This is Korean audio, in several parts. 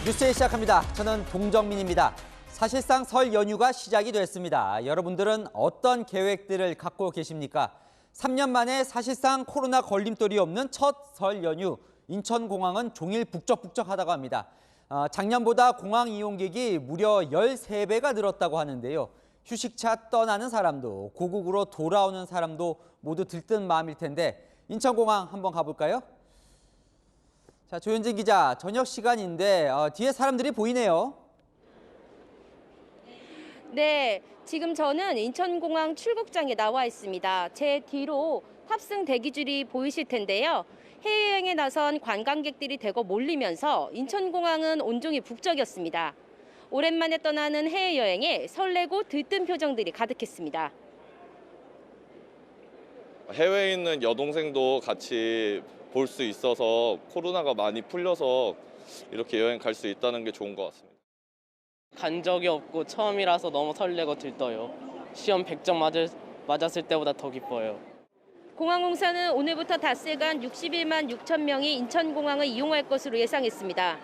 뉴스에 시작합니다. 저는 동정민입니다. 사실상 설 연휴가 시작이 됐습니다. 여러분들은 어떤 계획들을 갖고 계십니까? 3년 만에 사실상 코로나 걸림돌이 없는 첫 설 연휴. 인천공항은 종일 북적북적하다고 합니다. 작년보다 공항 이용객이 무려 13배가 늘었다고 하는데요. 휴식차 떠나는 사람도 고국으로 돌아오는 사람도 모두 들뜬 마음일 텐데 인천공항 한번 가볼까요? 자, 조현진 기자, 저녁 시간인데 뒤에 사람들이 보이네요. 네, 지금 저는 인천공항 출국장에 나와 있습니다. 제 뒤로 탑승 대기줄이 보이실 텐데요. 해외여행에 나선 관광객들이 대거 몰리면서 인천공항은 온종일 북적였습니다. 오랜만에 떠나는 해외여행에 설레고 들뜬 표정들이 가득했습니다. 해외에 있는 여동생도 같이 볼 수 있어서 코로나가 많이 풀려서 이렇게 여행 갈 수 있다는 게 좋은 것 같습니다. 간 적이 없고 처음이라서 너무 설레고 들떠요. 시험 100점 맞았을 때보다 더 기뻐요. 공항공사는 오늘부터 닷새간 61만 6천 명이 인천공항을 이용할 것으로 예상했습니다.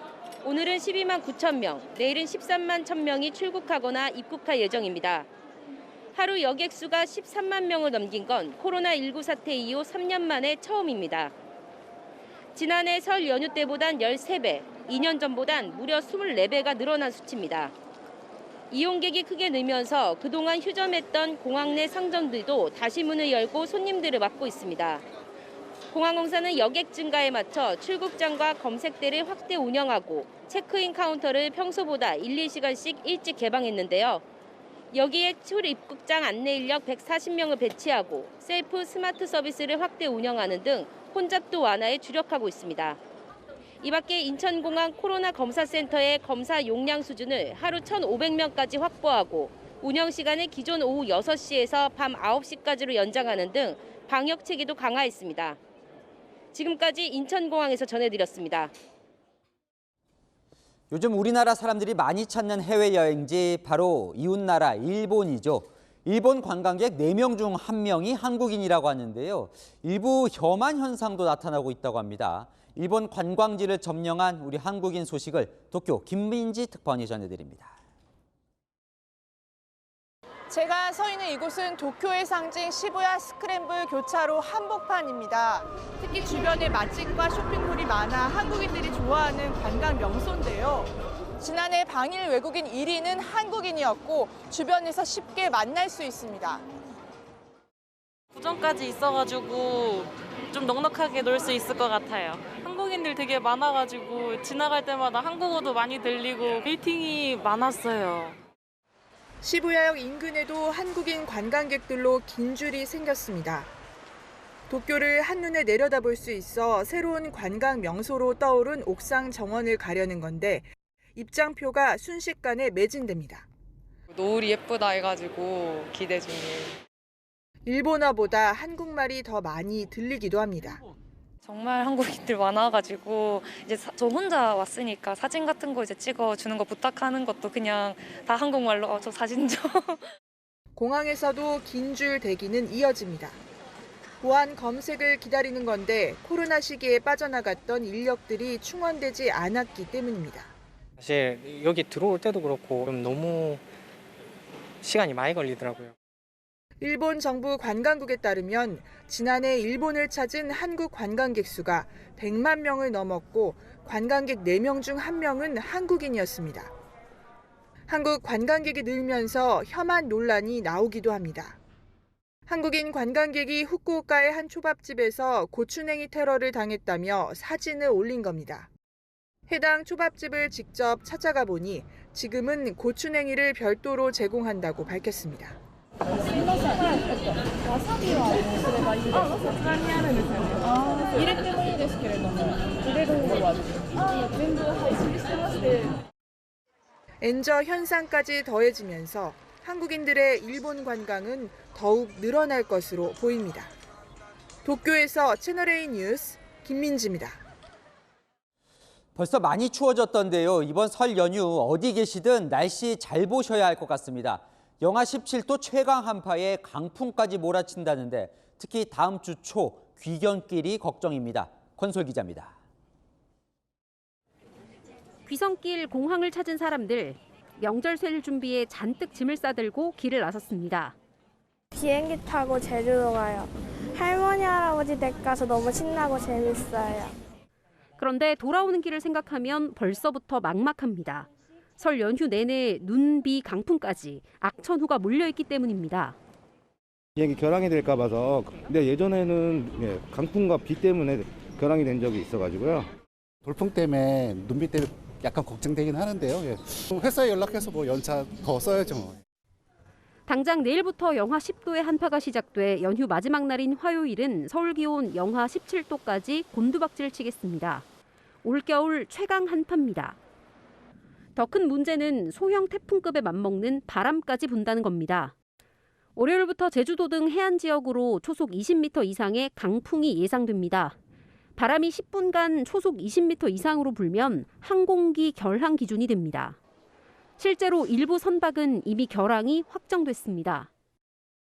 오늘은 12만 9천 명, 내일은 13만 1천 명이 출국하거나 입국할 예정입니다. 하루 여객 수가 13만 명을 넘긴 건 코로나19 사태 이후 3년 만에 처음입니다. 지난해 설 연휴 때보단 13배, 2년 전보단 무려 24배가 늘어난 수치입니다. 이용객이 크게 늘면서 그동안 휴점했던 공항 내 상점들도 다시 문을 열고 손님들을 맞고 있습니다. 공항공사는 여객 증가에 맞춰 출국장과 검색대를 확대 운영하고 체크인 카운터를 평소보다 1~2시간씩 일찍 개방했는데요. 여기에 출입국장 안내 인력 140명을 배치하고 셀프 스마트 서비스를 확대 운영하는 등 혼잡도 완화에 주력하고 있습니다. 이 밖에 인천공항 코로나 검사센터의 검사 용량 수준을 하루 1,500명까지 확보하고 운영 시간을 기존 오후 6시에서 밤 9시까지로 연장하는 등 방역 체계도 강화했습니다. 지금까지 인천공항에서 전해드렸습니다. 요즘 우리나라 사람들이 많이 찾는 해외여행지 바로 이웃나라 일본이죠. 일본 관광객 4명 중 1명이 한국인이라고 하는데요. 일부 혐한 현상도 나타나고 있다고 합니다. 일본 관광지를 점령한 우리 한국인 소식을 도쿄 김민지 특파원이 전해드립니다. 제가 서 있는 이곳은 도쿄의 상징 시부야 스크램블 교차로 한복판입니다. 특히 주변에 맛집과 쇼핑몰이 많아 한국인들이 좋아하는 관광 명소인데요. 지난해 방일 외국인 1위는 한국인이었고 주변에서 쉽게 만날 수 있습니다. 구정까지 있어가지고 좀 넉넉하게 놀 수 있을 것 같아요. 한국인들 되게 많아가지고 지나갈 때마다 한국어도 많이 들리고 웨이팅이 많았어요. 시부야역 인근에도 한국인 관광객들로 긴 줄이 생겼습니다. 도쿄를 한눈에 내려다볼 수 있어 새로운 관광 명소로 떠오른 옥상 정원을 가려는 건데 입장표가 순식간에 매진됩니다. 노을이 예쁘다 해가지고 기대 중이에요. 일본어보다 한국말이 더 많이 들리기도 합니다. 정말 한국인들 많아가지고 이제 저 혼자 왔으니까 사진 같은 거 이제 찍어주는 거 부탁하는 것도 그냥 다 한국말로 저 사진 좀. 공항에서도 긴 줄 대기는 이어집니다. 보안 검색을 기다리는 건데 코로나 시기에 빠져나갔던 인력들이 충원되지 않았기 때문입니다. 사실 여기 들어올 때도 그렇고 좀 너무 시간이 많이 걸리더라고요. 일본 정부 관광국에 따르면 지난해 일본을 찾은 한국 관광객 수가 100만 명을 넘었고 관광객 4명 중 1명은 한국인이었습니다. 한국 관광객이 늘면서 혐한 논란이 나오기도 합니다. 한국인 관광객이 후쿠오카의 한 초밥집에서 고추냉이 테러를 당했다며 사진을 올린 겁니다. 해당 초밥집을 직접 찾아가 보니 지금은 고추냉이를 별도로 제공한다고 밝혔습니다. 엔저 현상까지 더해지면서 한국인들의 일본 관광은 더욱 늘어날 것으로 보입니다. 도쿄에서 채널A 뉴스 김민지입니다. 벌써 많이 추워졌던데요. 이번 설 연휴 어디 계시든 날씨 잘 보셔야 할 것 같습니다. 영하 17도 최강 한파에 강풍까지 몰아친다는데 특히 다음 주 초 귀경길이 걱정입니다. 권솔 기자입니다. 귀성길 공항을 찾은 사람들, 명절 셀 준비에 잔뜩 짐을 싸들고 길을 나섰습니다. 비행기 타고 제주도 가요. 할머니, 할아버지 댁 가서 너무 신나고 재밌어요. 그런데 돌아오는 길을 생각하면 벌써부터 막막합니다. 설 연휴 내내 눈, 비, 강풍까지 악천후가 몰려있기 때문입니다. 비행기 결항이 될까 봐서. 근데 예전에는 강풍과 비 때문에 결항이 된 적이 있어가지고요. 돌풍 때문에 눈비 때문에 약간 걱정되긴 하는데요. 회사에 연락해서 뭐 연차 더 써야죠. 당장 내일부터 영하 10도의 한파가 시작돼 연휴 마지막 날인 화요일은 서울 기온 영하 17도까지 곤두박질 치겠습니다. 올겨울 최강 한파입니다. 더 큰 문제는 소형 태풍급에 맞먹는 바람까지 분다는 겁니다. 월요일부터 제주도 등 해안 지역으로 초속 20m 이상의 강풍이 예상됩니다. 바람이 10분간 초속 20m 이상으로 불면 항공기 결항 기준이 됩니다. 실제로 일부 선박은 이미 결항이 확정됐습니다.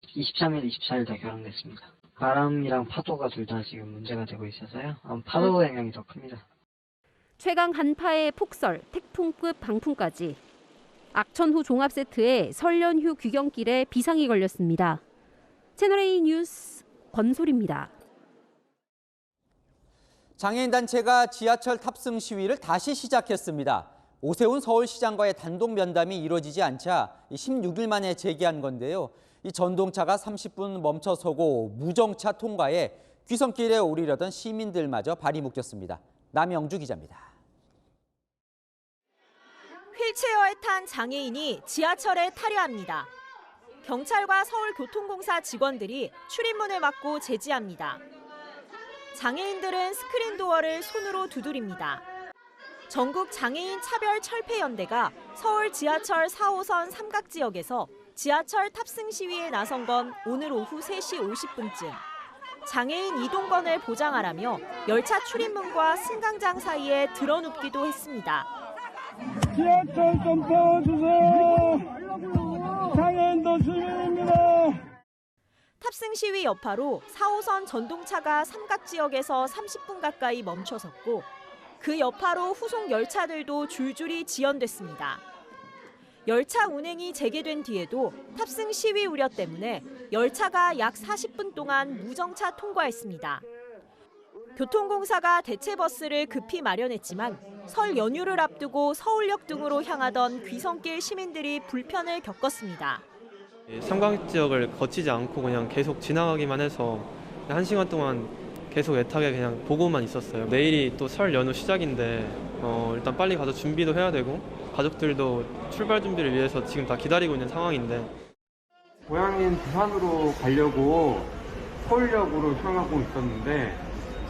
23일, 24일 다 결항됐습니다. 바람이랑 파도가 둘 다 지금 문제가 되고 있어서요. 파도 영향이 더 큽니다. 최강 한파의 폭설, 태풍급 강풍까지. 악천후 종합 세트에 설 연휴 귀경길에 비상이 걸렸습니다. 채널A 뉴스 권솔입니다. 장애인단체가 지하철 탑승 시위를 다시 시작했습니다. 오세훈 서울시장과의 단독 면담이 이루어지지 않자 16일 만에 재개한 건데요. 이 전동차가 30분 멈춰서고 무정차 통과에 귀성길에 오르려던 시민들마저 발이 묶였습니다. 남영주 기자입니다. 휠체어에 탄 장애인이 지하철에 타려 합니다. 경찰과 서울교통공사 직원들이 출입문을 막고 제지합니다. 장애인들은 스크린 도어를 손으로 두드립니다. 전국 장애인 차별 철폐연대가 서울 지하철 4호선 삼각지역에서 지하철 탑승 시위에 나선 건 오늘 오후 3시 50분쯤. 장애인 이동권을 보장하라며 열차 출입문과 승강장 사이에 드러눕기도 했습니다. 지하철 좀 태워주세요. 장애인도 시민입니다. 탑승 시위 여파로 4호선 전동차가 삼각지역에서 30분 가까이 멈춰섰고 그 여파로 후속 열차들도 줄줄이 지연됐습니다. 열차 운행이 재개된 뒤에도 탑승 시위 우려 때문에 열차가 약 40분 동안 무정차 통과했습니다. 교통공사가 대체 버스를 급히 마련했지만 설 연휴를 앞두고 서울역 등으로 향하던 귀성길 시민들이 불편을 겪었습니다. 삼각지역을 거치지 않고 그냥 계속 지나가기만 해서 1시간 동안 계속 애타게 그냥 보고만 있었어요. 내일이 또 설 연휴 시작인데 일단 빨리 가서 준비도 해야 되고 가족들도 출발 준비를 위해서 지금 다 기다리고 있는 상황인데 고향인 부산으로 가려고 서울역으로 향하고 있었는데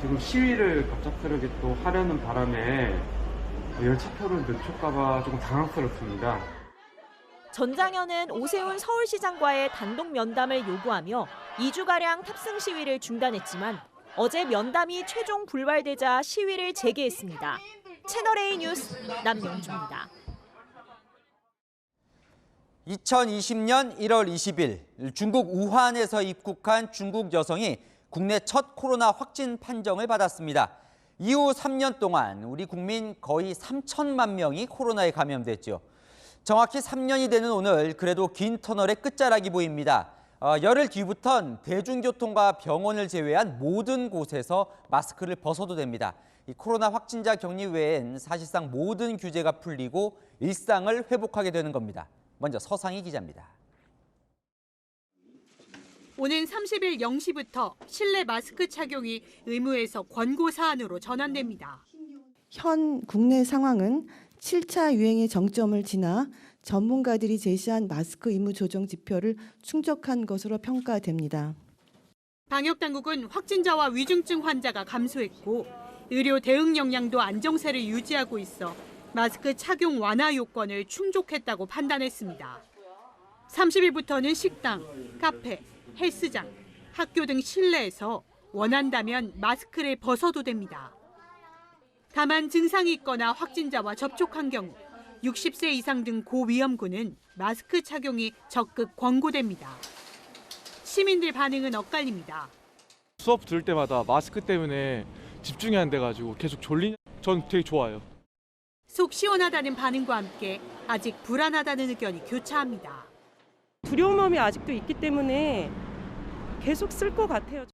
지금 시위를 갑작스럽게 또 하려는 바람에 열차표를 늦출까 봐 조금 당황스럽습니다. 전장현은 오세훈 서울시장과의 단독 면담을 요구하며 2주가량 탑승 시위를 중단했지만 어제 면담이 최종 불발되자 시위를 재개했습니다. 채널A 뉴스 남영주입니다. 2020년 1월 20일 중국 우한에서 입국한 중국 여성이 국내 첫 코로나 확진 판정을 받았습니다. 이후 3년 동안 우리 국민 거의 3천만 명이 코로나에 감염됐죠. 정확히 3년이 되는 오늘 그래도 긴 터널의 끝자락이 보입니다. 열흘 뒤부턴 대중교통과 병원을 제외한 모든 곳에서 마스크를 벗어도 됩니다. 이 코로나 확진자 격리 외엔 사실상 모든 규제가 풀리고 일상을 회복하게 되는 겁니다. 먼저 서상희 기자입니다. 오는 30일 0시부터 실내 마스크 착용이 의무에서 권고 사안으로 전환됩니다. 현 국내 상황은 7차 유행의 정점을 지나 전문가들이 제시한 마스크 의무 조정 지표를 충족한 것으로 평가됩니다. 방역당국은 확진자와 위중증 환자가 감소했고 의료 대응 역량도 안정세를 유지하고 있어 마스크 착용 완화 요건을 충족했다고 판단했습니다. 30일부터는 식당, 카페, 헬스장, 학교 등 실내에서 원한다면 마스크를 벗어도 됩니다. 다만 증상이 있거나 확진자와 접촉한 경우 60세 이상 등 고위험군은 마스크 착용이 적극 권고됩니다. 시민들 반응은 엇갈립니다. 수업 들을 때마다 마스크 때문에 집중이 안 돼가지고 계속 졸리냐? 전 되게 좋아요. 속 시원하다는 반응과 함께 아직 불안하다는 의견이 교차합니다. 두려운 마음이 아직도 있기 때문에 계속 쓸 것 같아요.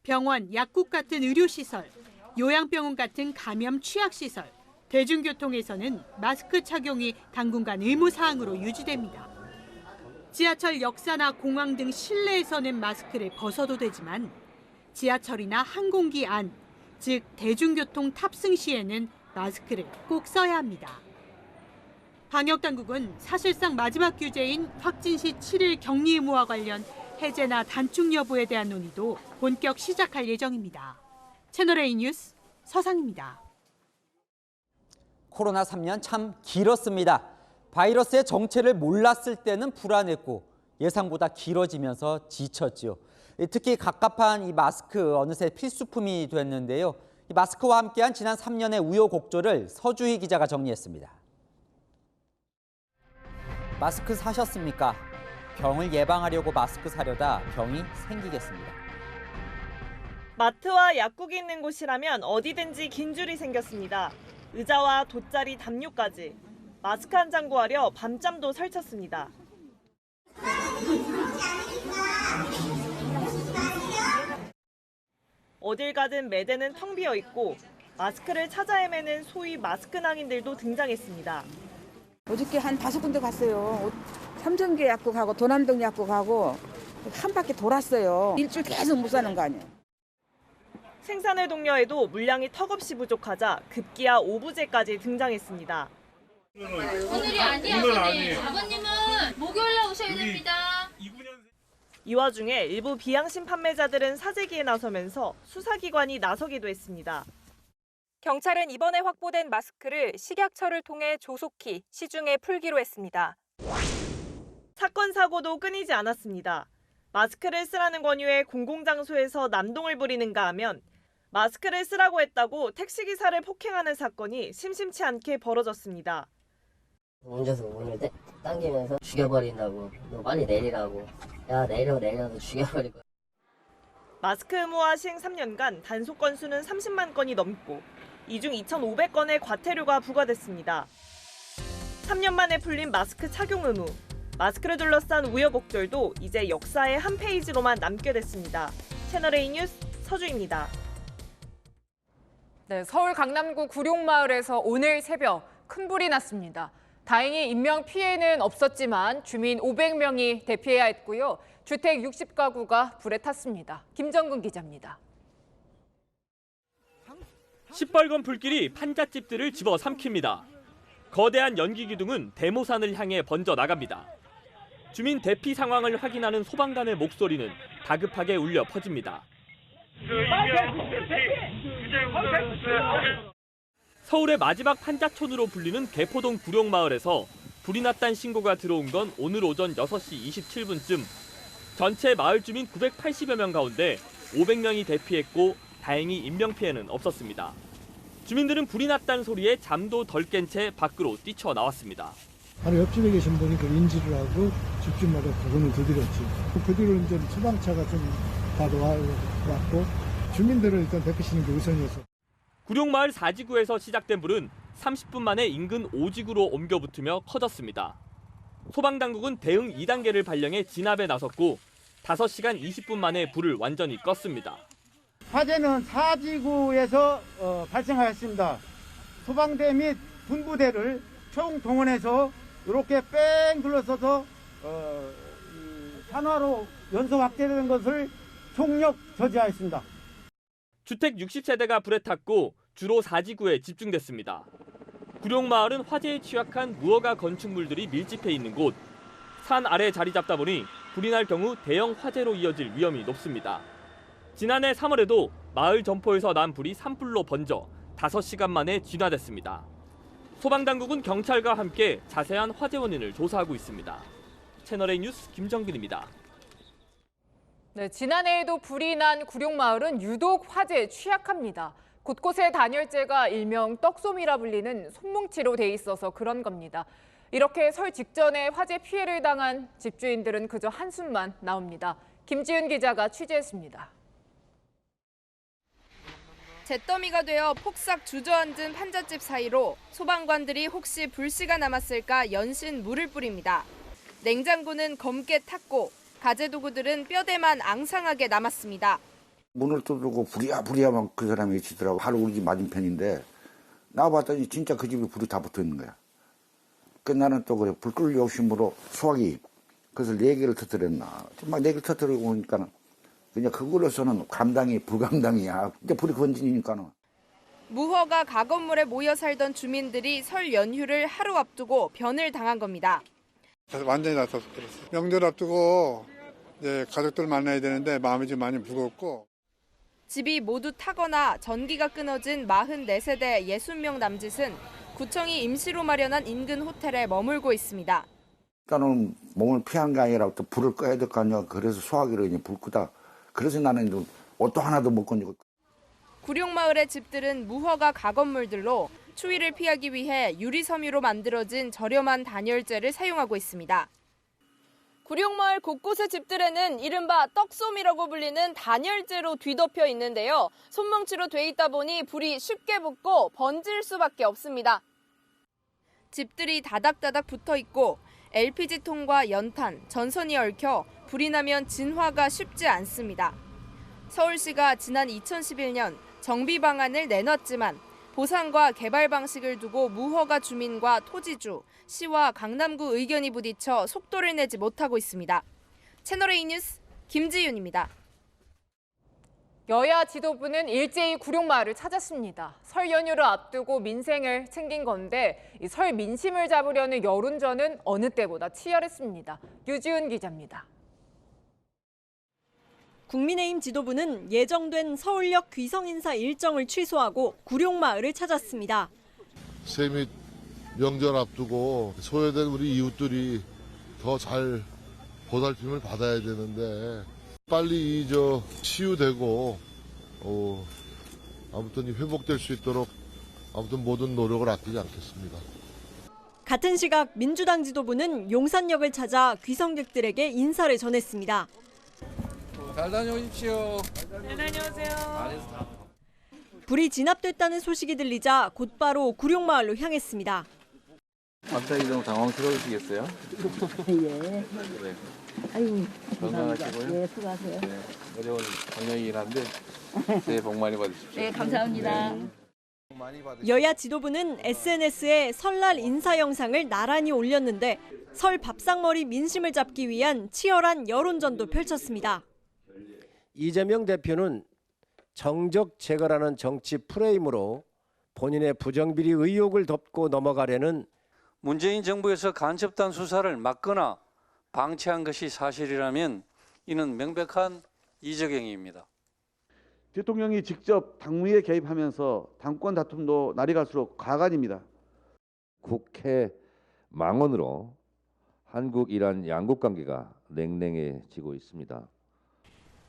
병원, 약국 같은 의료시설, 요양병원 같은 감염 취약시설, 대중교통에서는 마스크 착용이 당분간 의무사항으로 유지됩니다. 지하철 역사나 공항 등 실내에서는 마스크를 벗어도 되지만 지하철이나 항공기 안, 즉 대중교통 탑승 시에는 마스크를 꼭 써야 합니다. 방역당국은 사실상 마지막 규제인 확진 시 7일 격리 의무와 관련 해제나 단축 여부에 대한 논의도 본격 시작할 예정입니다. 채널A 뉴스 서상입니다. 코로나 3년 참 길었습니다. 바이러스의 정체를 몰랐을 때는 불안했고 예상보다 길어지면서 지쳤죠. 특히 갑갑한 이 마스크 어느새 필수품이 됐는데요. 이 마스크와 함께한 지난 3년의 우여곡절을 서주희 기자가 정리했습니다. 마스크 사셨습니까? 병을 예방하려고 마스크 사려다 병이 생기겠습니다. 마트와 약국이 있는 곳이라면 어디든지 긴 줄이 생겼습니다. 의자와 돗자리, 담요까지. 마스크 한 장 구하려 밤잠도 설쳤습니다. 어딜 가든 매대는 텅 비어 있고 마스크를 찾아 헤매는 소위 마스크 낭인들도 등장했습니다. 어저께 한 5군데 갔어요. 삼성계 약국하고 도남동 약국하고 한 바퀴 돌았어요. 일주일 계속 못 사는 거 아니에요. 생산을 독려해도 물량이 턱없이 부족하자 급기야 오부제까지 등장했습니다. 오늘이 아니에요. 아버님은 목요일에 오셔야 됩니다. 이 와중에 일부 비양심 판매자들은 사재기에 나서면서 수사기관이 나서기도 했습니다. 경찰은 이번에 확보된 마스크를 식약처를 통해 조속히 시중에 풀기로 했습니다. 사건 사고도 끊이지 않았습니다. 마스크를 쓰라는 권유에 공공장소에서 난동을 부리는가 하면 마스크를 쓰라고 했다고 택시기사를 폭행하는 사건이 심심치 않게 벌어졌습니다. 운전수 문을 당기면서 죽여버린다고, 너 빨리 내리라고, 야 내려서 죽여버릴 거야. 마스크 의무화 시행 3년간 단속 건수는 30만 건이 넘고 이 중 2,500건의 과태료가 부과됐습니다. 3년 만에 풀린 마스크 착용 의무. 마스크를 둘러싼 우여곡절도 이제 역사의 한 페이지로만 남게 됐습니다. 채널A 뉴스 서주입니다. 네, 서울 강남구 구룡마을에서 오늘 새벽 큰 불이 났습니다. 다행히 인명 피해는 없었지만 주민 500명이 대피해야 했고요. 주택 60가구가 불에 탔습니다. 김정근 기자입니다. 시뻘건 불길이 판잣집들을 집어삼킵니다. 거대한 연기 기둥은 대모산을 향해 번져 나갑니다. 주민 대피 상황을 확인하는 소방관의 목소리는 다급하게 울려 퍼집니다. 서울의 마지막 판자촌으로 불리는 개포동 구룡마을에서 불이 났다는 신고가 들어온 건 오늘 오전 6시 27분쯤. 전체 마을 주민 980여 명 가운데 500명이 대피했고 다행히 인명피해는 없었습니다. 주민들은 불이 났다는 소리에 잠도 덜 깬 채 밖으로 뛰쳐나왔습니다. 바로 옆집에 계신 분이 그 인지를 하고 집집마다 부금을 두드렸지. 그 뒤로 이제 소방차가 좀 바로 왔고 주민들을 일단 대피시는 게 우선이었어. 구룡마을 4지구에서 시작된 불은 30분 만에 인근 5지구로 옮겨 붙으며 커졌습니다. 소방당국은 대응 2단계를 발령해 진압에 나섰고 5시간 20분 만에 불을 완전히 껐습니다. 화재는 4지구에서 발생하였습니다. 소방대 및 분부대를 총동원해서 이렇게 뺑 둘러서서 산화로 연소 확대되는 것을 총력 저지하였습니다. 주택 60세대가 불에 탔고 주로 4지구에 집중됐습니다. 구룡마을은 화재에 취약한 무허가 건축물들이 밀집해 있는 곳. 산 아래 자리 잡다 보니 불이 날 경우 대형 화재로 이어질 위험이 높습니다. 지난해 3월에도 마을 점포에서 난 불이 산불로 번져 5시간 만에 진화됐습니다. 소방당국은 경찰과 함께 자세한 화재 원인을 조사하고 있습니다. 채널A 뉴스 김정근입니다. 네, 지난해에도 불이 난 구룡마을은 유독 화재에 취약합니다. 곳곳에 단열재가 일명 떡솜이라 불리는 손뭉치로 돼 있어서 그런 겁니다. 이렇게 설 직전에 화재 피해를 당한 집주인들은 그저 한숨만 나옵니다. 김지은 기자가 취재했습니다. 잿더미가 되어 폭삭 주저앉은 판잣집 사이로 소방관들이 혹시 불씨가 남았을까 연신 물을 뿌립니다. 냉장고는 검게 탔고 가재도구들은 뼈대만 앙상하게 남았습니다. 문을 뚫고 부랴부랴만 그 사람이 외치더라고. 바로 우리 집 맞은편인데 나와봤더니 진짜 그 집에 불이 다 붙어 있는 거야. 그 나는 또 그래 불 끌 욕심으로 수화기 그래서 4개를 터뜨렸나. 막 4개를 터뜨리고 오니까 그냥 그걸로서는 감당이 불감당이야. 이제 불이 번지니까는. 무허가 가건물에 모여 살던 주민들이 설 연휴를 하루 앞두고 변을 당한 겁니다. 완전히 다 터뜨렸어요. 명절 앞두고 이제 가족들 만나야 되는데 마음이 좀 많이 무겁고. 집이 모두 타거나 전기가 끊어진 44세대 60명 남짓은 구청이 임시로 마련한 인근 호텔에 머물고 있습니다. 일단은 몸을 피한 게 아니라 또 불을 꺼야 될 거 아니야. 그래서 수화기로 이제 불 끄다. 그래서 나는 옷도 하나도 못 건지고. 구룡마을의 집들은 무허가 가건물들로 추위를 피하기 위해 유리섬유로 만들어진 저렴한 단열재를 사용하고 있습니다. 구룡마을 곳곳의 집들에는 이른바 떡솜이라고 불리는 단열재로 뒤덮여 있는데요. 손뭉치로 돼 있다 보니 불이 쉽게 붙고 번질 수밖에 없습니다. 집들이 다닥다닥 붙어 있고 LPG통과 연탄, 전선이 얽혀 불이 나면 진화가 쉽지 않습니다. 서울시가 지난 2011년 정비 방안을 내놨지만 보상과 개발 방식을 두고 무허가 주민과 토지주, 시와 강남구 의견이 부딪혀 속도를 내지 못하고 있습니다. 채널A 뉴스 김지윤입니다. 여야 지도부는 일제히 구룡마을을 찾았습니다. 설 연휴를 앞두고 민생을 챙긴 건데 이 설 민심을 잡으려는 여론전은 어느 때보다 치열했습니다. 유지은 기자입니다. 국민의힘 지도부는 예정된 서울역 귀성 인사 일정을 취소하고 구룡마을을 찾았습니다. 새 및 명절 앞두고 소외된 우리 이웃들이 더 잘 보살핌을 받아야 되는데 빨리 치유되고 아무튼 회복될 수 있도록 아무튼 모든 노력을 아끼지 않겠습니다. 같은 시각 민주당 지도부는 용산역을 찾아 귀성객들에게 인사를 전했습니다. 잘 다녀오십시오. 네, 다녀오세요. 불이 진압됐다는 소식이 들리자 곧바로 구룡마을로 향했습니다. 갑자기 좀 당황스러우시겠어요? 예. 네. 아유, 건강하시고요. 예, 수고하세요. 네. 어려운 저녁이긴 한데 새해 복 많이 받으십시오. 네, 감사합니다. 여야 지도부는 SNS에 설날 인사 영상을 나란히 올렸는데 설 밥상머리 민심을 잡기 위한 치열한 여론전도 펼쳤습니다. 이재명 대표는 정적 제거라는 정치 프레임으로 본인의 부정비리 의혹을 덮고 넘어가려는 문재인 정부에서 간첩단 수사를 막거나 방치한 것이 사실이라면 이는 명백한 이적 행위입니다. 대통령이 직접 당무에 개입하면서 당권 다툼도 날이 갈수록 가관입니다. 국회 망언으로 한국-이란 양국 관계가 냉랭해지고 있습니다.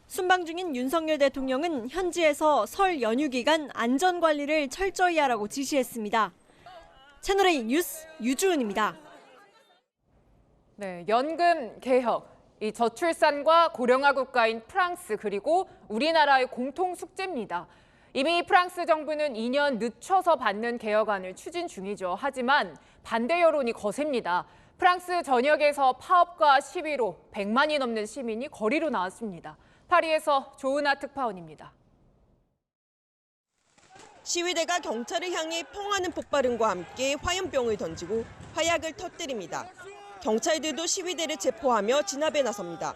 순방 중인 윤석열 대통령은 현지에서 설 연휴 기간 안전 관리를 철저히 하라고 지시했습니다. 채널A 뉴스 유주은입니다. 네, 연금 개혁. 이 저출산과 고령화 국가인 프랑스 그리고 우리나라의 공통 숙제입니다. 이미 프랑스 정부는 2년 늦춰서 받는 개혁안을 추진 중이죠. 하지만 반대 여론이 거셉니다. 프랑스 전역에서 파업과 시위로 100만이 넘는 시민이 거리로 나왔습니다. 파리에서 조은아 특파원입니다. 시위대가 경찰을 향해 평화는 폭발음과 함께 화염병을 던지고 화약을 터뜨립니다. 경찰들도 시위대를 체포하며 진압에 나섭니다.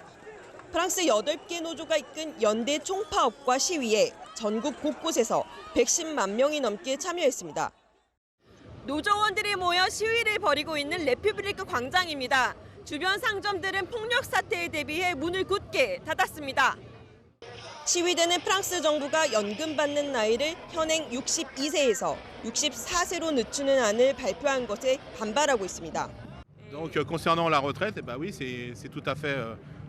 프랑스 8개 노조가 이끈 연대 총파업과 시위에 전국 곳곳에서 110만 명이 넘게 참여했습니다. 노조원들이 모여 시위를 벌이고 있는 레퓨블리크 광장입니다. 주변 상점들은 폭력 사태에 대비해 문을 굳게 닫았습니다. 시위대는 프랑스 정부가 연금 받는 나이를 현행 62세에서 64세로 늦추는 안을 발표한 것에 반발하고 있습니다. Donc concernant la retraite, oui, c'est tout à fait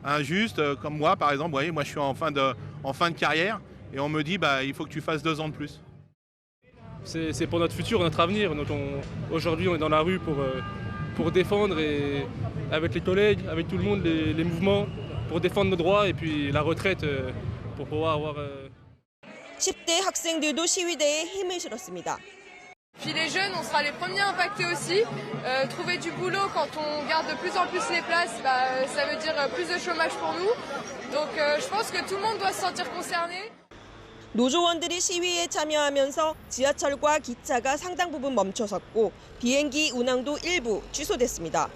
injuste. Comme moi, par exemple, vous voyez, moi je suis en fin de carrière et on me dit il faut que tu fasses 2 ans de plus. C'est pour notre futur, notre avenir. Donc aujourd'hui, on est dans la rue pour défendre et avec les collègues, avec tout le monde, les mouvements, pour défendre nos droits et puis la retraite pour pouvoir avoir. 10대 학생들도 시위대에 힘을 실었습니다. Puis les jeunes, on sera les premiers impactés aussi. Trouver du boulot quand on garde de plus en plus les places, ça veut dire plus de chômage pour nous. Donc je pense que tout le monde doit se sentir concerné. 노조원들이 시위에 참여하면서 지하철과 기차가 상당 부분 멈춰섰고 비행기 운항도 일부 취소됐습니다.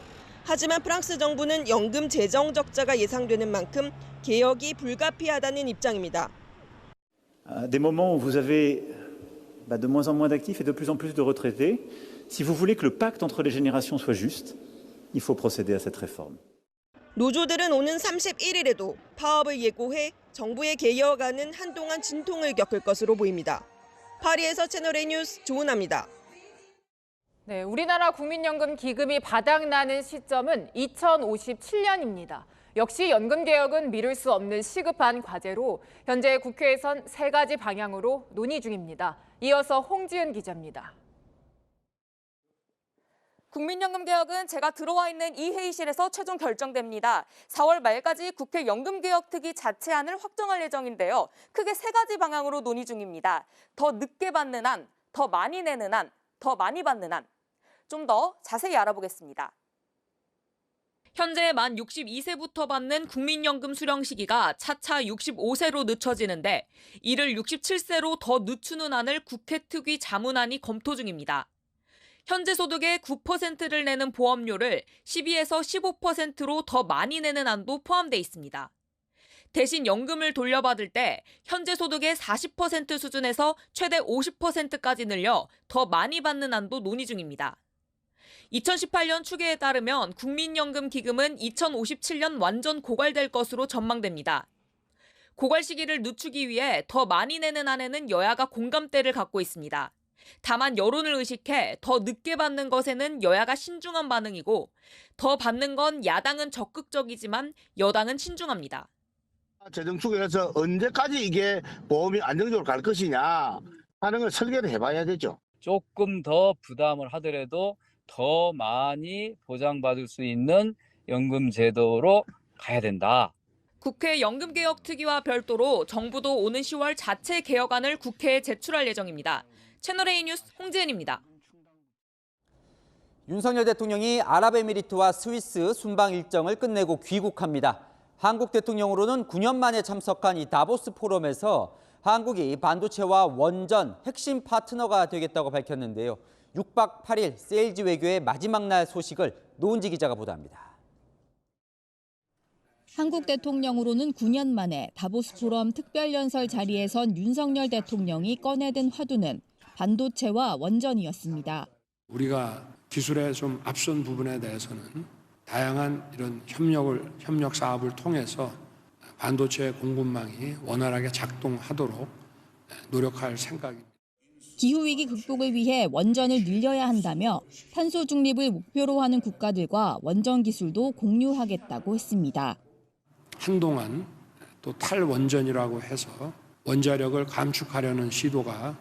하지만 프랑스 정부는 연금 재정 적자가 예상되는 만큼 개혁이 불가피하다는 입장입니다. Des moments où vous avez de moins en moins d'actifs et de plus en plus de retraités, si vous voulez que le pacte entre les générations soit juste, il faut procéder à cette réforme. 노조들은 오는 31일에도 파업을 예고해 정부의 개혁안은 한동안 진통을 겪을 것으로 보입니다. 파리에서 채널A 뉴스 조은아입니다. 네, 우리나라 국민연금 기금이 바닥나는 시점은 2057년입니다. 역시 연금 개혁은 미룰 수 없는 시급한 과제로 현재 국회에선 3가지 방향으로 논의 중입니다. 이어서 홍지은 기자입니다. 국민연금 개혁은 제가 들어와 있는 이 회의실에서 최종 결정됩니다. 4월 말까지 국회 연금개혁특위 자체안을 확정할 예정인데요. 크게 3가지 방향으로 논의 중입니다. 더 늦게 받는 안, 더 많이 내는 안, 더 많이 받는 안. 좀 더 자세히 알아보겠습니다. 현재 만 62세부터 받는 국민연금 수령 시기가 차차 65세로 늦춰지는데 이를 67세로 더 늦추는 안을 국회 특위 자문안이 검토 중입니다. 현재 소득의 9%를 내는 보험료를 12에서 15%로 더 많이 내는 안도 포함돼 있습니다. 대신 연금을 돌려받을 때 현재 소득의 40% 수준에서 최대 50%까지 늘려 더 많이 받는 안도 논의 중입니다. 2018년 추계에 따르면 국민연금 기금은 2057년 완전 고갈될 것으로 전망됩니다. 고갈 시기를 늦추기 위해 더 많이 내는 안에는 여야가 공감대를 갖고 있습니다. 다만 여론을 의식해 더 늦게 받는 것에는 여야가 신중한 반응이고 더 받는 건 야당은 적극적이지만 여당은 신중합니다. 재정 추계에서 언제까지 이게 보험이 안정적으로 갈 것이냐 하는 걸 설계를 해봐야 되죠. 조금 더 부담을 하더라도 더 많이 보장받을 수 있는 연금 제도로 가야 된다. 국회 연금개혁특위와 별도로 정부도 오는 10월 자체 개혁안을 국회에 제출할 예정입니다. 채널A 뉴스 홍지은입니다. 윤석열 대통령이 아랍에미리트와 스위스 순방 일정을 끝내고 귀국합니다. 한국 대통령으로는 9년 만에 참석한 이 다보스 포럼에서 한국이 반도체와 원전 핵심 파트너가 되겠다고 밝혔는데요. 6박 8일 세일즈 외교의 마지막 날 소식을 노은지 기자가 보도합니다. 한국 대통령으로는 9년 만에 다보스 포럼 특별연설 자리에 선 윤석열 대통령이 꺼내든 화두는 반도체와 원전이었습니다. 우리가 기술에 좀 앞선 부분에 대해서는 다양한 이런 협력 사업을 통해서 반도체 공급망이 원활하게 작동하도록 노력할 생각입니다. 기후위기 극복을 위해 원전을 늘려야 한다며 탄소 중립을 목표로 하는 국가들과 원전 기술도 공유하겠다고 했습니다. 한동안 또 탈원전이라고 해서 원자력을 감축하려는 시도가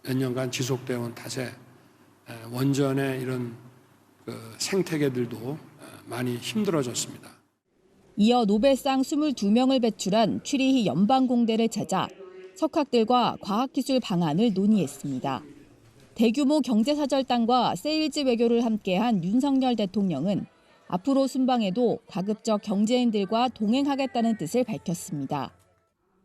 몇 년간 지속되어 온 탓에 원전의 이런 생태계들도 많이 힘들어졌습니다. 이어 노벨상 22명을 배출한 취리히 연방공대를 찾아 석학들과 과학기술 방안을 논의했습니다. 대규모 경제사절단과 세일즈 외교를 함께한 윤석열 대통령은 앞으로 순방에도 가급적 경제인들과 동행하겠다는 뜻을 밝혔습니다.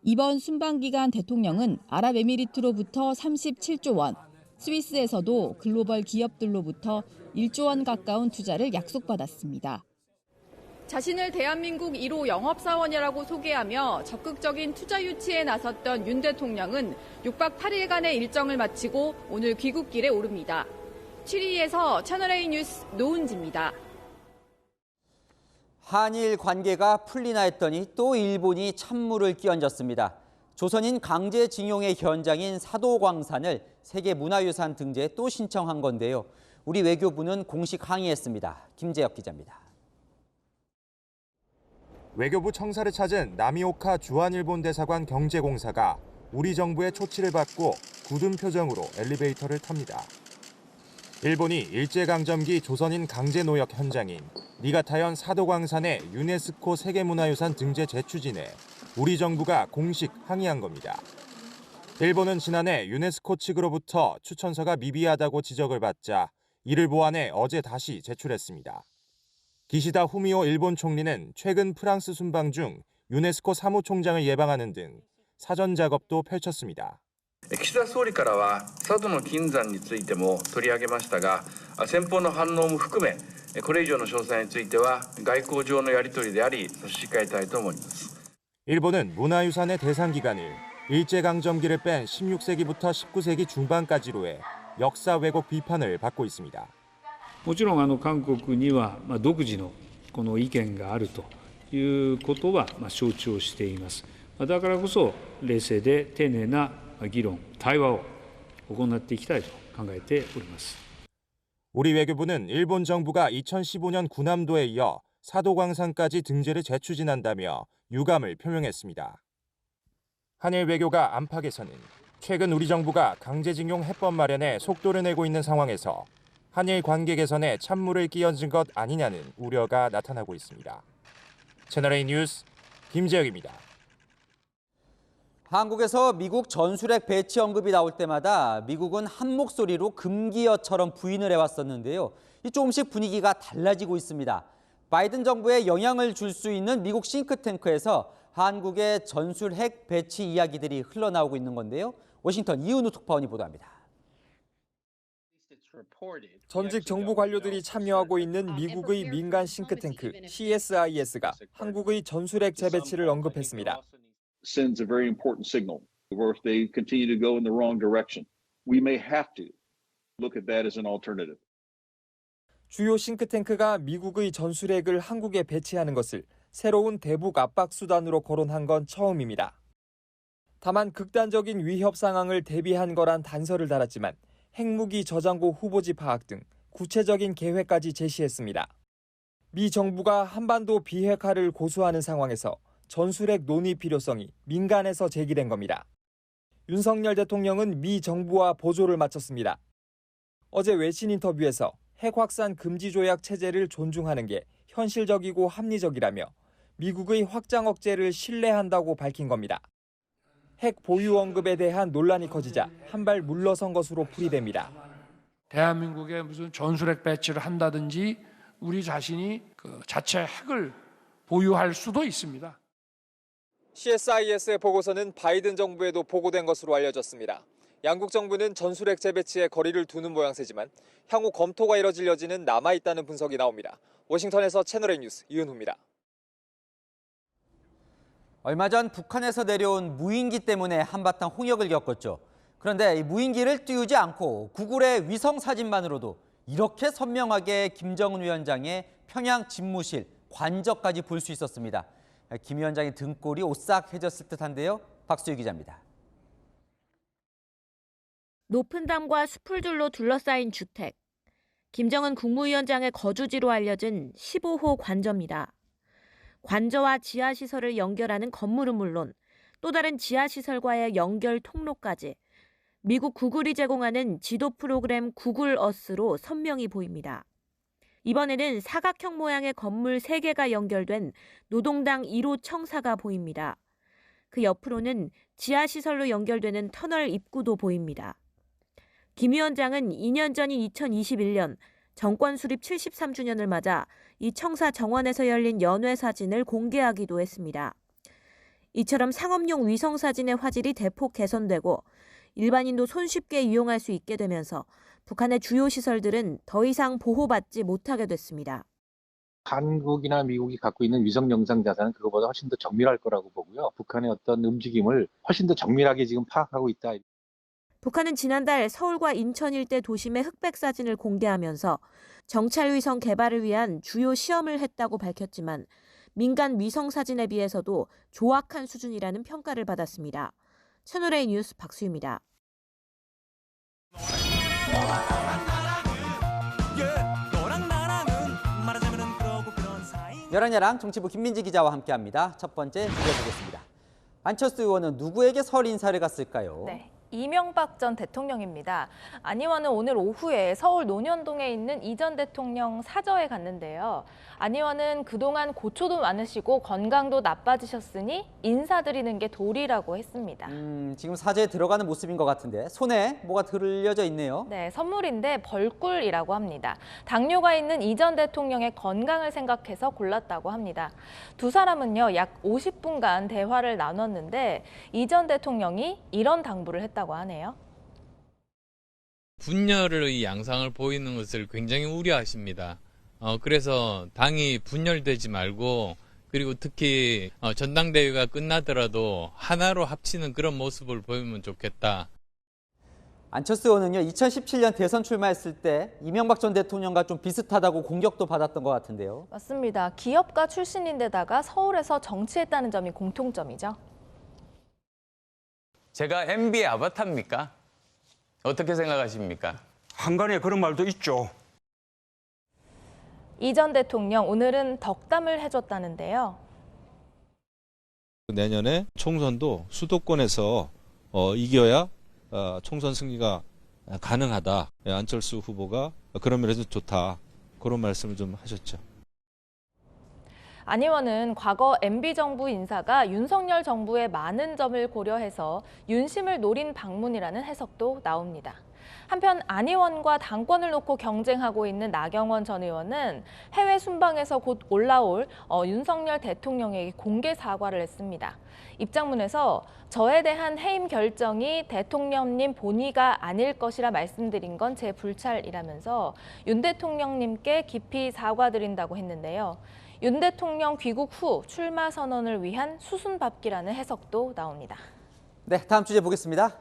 이번 순방 기간 대통령은 아랍에미리트로부터 37조 원, 스위스에서도 글로벌 기업들로부터 1조 원 가까운 투자를 약속받았습니다. 자신을 대한민국 1호 영업사원이라고 소개하며 적극적인 투자 유치에 나섰던 윤 대통령은 6박 8일간의 일정을 마치고 오늘 귀국길에 오릅니다. 취리히에서 채널A 뉴스 노은지입니다. 한일 관계가 풀리나 했더니 또 일본이 찬물을 끼얹었습니다. 조선인 강제징용의 현장인 사도광산을 세계문화유산 등재에 또 신청한 건데요. 우리 외교부는 공식 항의했습니다. 김재혁 기자입니다. 외교부 청사를 찾은 나미오카 주한일본 대사관 경제공사가 우리 정부의 초치를 받고 굳은 표정으로 엘리베이터를 탑니다. 일본이 일제강점기 조선인 강제노역 현장인 니가타현 사도광산의 유네스코 세계문화유산 등재 재추진에 우리 정부가 공식 항의한 겁니다. 일본은 지난해 유네스코 측으로부터 추천서가 미비하다고 지적을 받자 이를 보완해 어제 다시 제출했습니다. 기시다 후미오 일본 총리는 최근 프랑스 순방 중 유네스코 사무총장을 예방하는 등 사전 작업도 펼쳤습니다. 岸田総理からは佐渡の金山についても取り上げましたが、先方の反応も含めこれ以上の詳細については外交上のやり取りであり差し控えたいと思います。 일본은 문화유산의 대상 기간을 일제강점기를 뺀 16세기부터 19세기 중반까지로 해 역사 왜곡 비판을 받고 있습니다. もちろん韓国には独自のこの意見があるということは承知をしています。だからこそ冷静で丁寧な議論、対話を行っていきたいと考えております。 우리 외교부는 일본 정부가 2015년 군함도에 이어 사도광산까지 등재를 재추진한다며 유감을 표명했습니다. 한일 외교가 안팎에서는 최근 우리 정부가 강제징용 해법 마련에 속도를 내고 있는 상황에서 한일 관계 개선에 찬물을 끼얹은 것 아니냐는 우려가 나타나고 있습니다. 채널A 뉴스 김재혁입니다. 한국에서 미국 전술핵 배치 언급이 나올 때마다 미국은 한 목소리로 금기어처럼 부인을 해왔었는데요. 조금씩 분위기가 달라지고 있습니다. 바이든 정부에 영향을 줄 수 있는 미국 싱크탱크에서 한국의 전술핵 배치 이야기들이 흘러나오고 있는 건데요. 워싱턴 이은우 특파원이 보도합니다. 전직 정부 관료들이 참여하고 있는 미국의 민간 싱크탱크 CSIS가 한국의 전술핵 재배치를 언급했습니다. sends a very important signal. Or if they continue to go in the wrong direction, we may have to look at that as an alternative. 주요 싱크탱크가 미국의 전술핵을 한국에 배치하는 것을 새로운 대북 압박 수단으로 거론한 건 처음입니다. 다만 극단적인 위협 상황을 대비한 거란 단서를 달았지만 핵무기 저장고 후보지 파악 등 구체적인 계획까지 제시했습니다. 미 정부가 한반도 비핵화를 고수하는 상황에서 전술핵 논의 필요성이 민간에서 제기된 겁니다. 윤석열 대통령은 미 정부와 보조를 마쳤습니다. 어제 외신 인터뷰에서 핵 확산 금지 조약 체제를 존중하는 게 현실적이고 합리적이라며 미국의 확장 억제를 신뢰한다고 밝힌 겁니다. 핵 보유 언급에 대한 논란이 커지자 한 발 물러선 것으로 풀이됩니다. 대한민국에 무슨 전술핵 배치를 한다든지 우리 자신이 자체 핵을 보유할 수도 있습니다. CSIS의 보고서는 바이든 정부에도 보고된 것으로 알려졌습니다. 양국 정부는 전술핵 재배치에 거리를 두는 모양새지만 향후 검토가 이뤄질 여지는 남아있다는 분석이 나옵니다. 워싱턴에서 채널A 뉴스 이은후입니다. 얼마 전 북한에서 내려온 무인기 때문에 한바탕 홍역을 겪었죠. 그런데 이 무인기를 띄우지 않고 구글의 위성 사진만으로도 이렇게 선명하게 김정은 위원장의 평양 집무실, 관저까지 볼 수 있었습니다. 김 위원장의 등골이 오싹해졌을 듯한데요. 박수희 기자입니다. 높은 담과 숲풀들로 둘러싸인 주택. 김정은 국무위원장의 거주지로 알려진 15호 관저입니다. 관저와 지하시설을 연결하는 건물은 물론 또 다른 지하시설과의 연결 통로까지 미국 구글이 제공하는 지도 프로그램 구글 어스로 선명히 보입니다. 이번에는 사각형 모양의 건물 3개가 연결된 노동당 1호 청사가 보입니다. 그 옆으로는 지하시설로 연결되는 터널 입구도 보입니다. 김 위원장은 2년 전인 2021년 정권 수립 73주년을 맞아 이 청사 정원에서 열린 연회 사진을 공개하기도 했습니다. 이처럼 상업용 위성 사진의 화질이 대폭 개선되고 일반인도 손쉽게 이용할 수 있게 되면서 북한의 주요 시설들은 더 이상 보호받지 못하게 됐습니다. 한국이나 미국이 갖고 있는 위성 영상 자산은 그거보다 훨씬 더 정밀할 거라고 보고요. 북한의 어떤 움직임을 훨씬 더 정밀하게 지금 파악하고 있다. 북한은 지난달 서울과 인천 일대 도심의 흑백 사진을 공개하면서 정찰 위성 개발을 위한 주요 시험을 했다고 밝혔지만 민간 위성 사진에 비해서도 조악한 수준이라는 평가를 받았습니다. 채널A 뉴스 박수희입니다. 열한야랑 정치부 김민지 기자와 함께합니다. 첫 번째 주제 보겠습니다. 안철수 의원은 누구에게 설 인사를 갔을까요? 네. 이명박 전 대통령입니다. 안 의원은 오늘 오후에 서울 논현동에 있는 이 전 대통령 사저에 갔는데요. 안 의원은 그동안 고초도 많으시고 건강도 나빠지셨으니 인사드리는 게 도리라고 했습니다. 지금 사저에 들어가는 모습인 것 같은데 손에 뭐가 들려져 있네요. 네, 선물인데 벌꿀이라고 합니다. 당뇨가 있는 이 전 대통령의 건강을 생각해서 골랐다고 합니다. 두 사람은요, 약 50분간 대화를 나눴는데 이 전 대통령이 이런 당부를 했다고 하네요. 분열의 양상을 보이는 것을 굉장히 우려하십니다. 그래서 당이 분열되지 말고 그리고 특히 전당대회가 끝나더라도 하나로 합치는 그런 모습을 보이면 좋겠다. 안철수 의원은요, 2017년 대선 출마했을 때 이명박 전 대통령과 좀 비슷하다고 공격도 받았던 것 같은데요. 맞습니다. 기업가 출신인데다가 서울에서 정치했다는 점이 공통점이죠. 제가 MB의 아바타입니까? 어떻게 생각하십니까? 한간에 그런 말도 있죠. 이 전 대통령 오늘은 덕담을 해줬다는데요. 내년에 총선도 수도권에서 이겨야 총선 승리가 가능하다. 안철수 후보가 그런 면에서 좋다. 그런 말씀을 좀 하셨죠. 안 의원은 과거 MB정부 인사가 윤석열 정부의 많은 점을 고려해서 윤심을 노린 방문이라는 해석도 나옵니다. 한편 안 의원과 당권을 놓고 경쟁하고 있는 나경원 전 의원은 해외 순방에서 곧 올라올 윤석열 대통령에게 공개 사과를 했습니다. 입장문에서 저에 대한 해임 결정이 대통령님 본의가 아닐 것이라 말씀드린 건 제 불찰이라면서 윤 대통령님께 깊이 사과드린다고 했는데요. 윤 대통령 귀국 후 출마 선언을 위한 수순밟기라는 해석도 나옵니다. 네, 다음 주제 보겠습니다.